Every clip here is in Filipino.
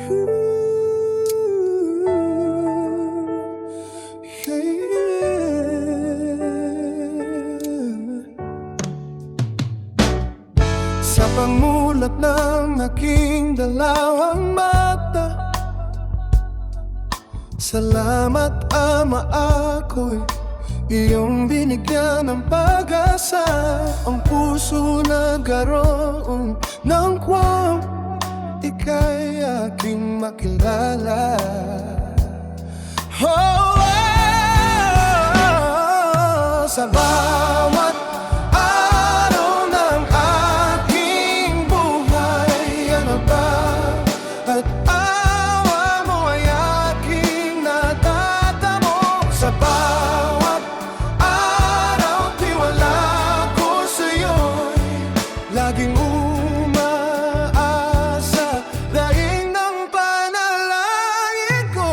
Sa pangmulat ng aking dalawang mata, salamat Ama, ako'y iyong binigyan ng pag-asa. Ang puso nagkaroon ng kwam, ika'y aking makilala. Oh, sa bawat araw ng aking buhay, ano ba at awa mo ay aking natatamo. Sa bawat araw, tiwala ko sa'yo'y laging umaasa. Daing ng panalangin ko,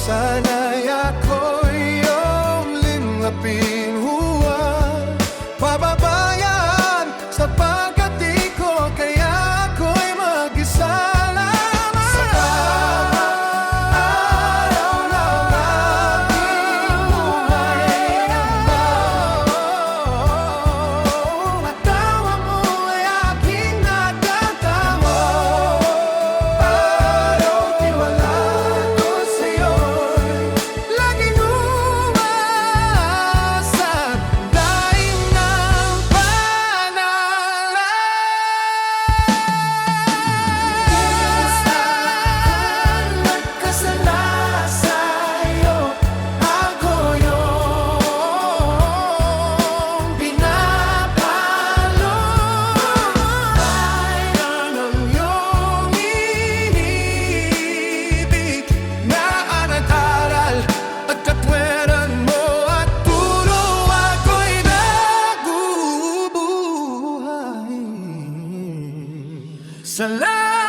sana'y ako'y iyong lingapin. Huwag pababayaan, sapagkat di ko kaya ako'y mag-isa lamang. Sa bawat araw ng aking buhay, ang tawa mo ay aking natatamo. Araw, tiwala ko sa'yo'y laging umaasa. Daing ng panalangin, nagkasala sa'yo, ako yung pinapalo. Bayan ang iyong inibig na aral-aral at katwiran mo, at puro ako'y nabubuhay. Salamat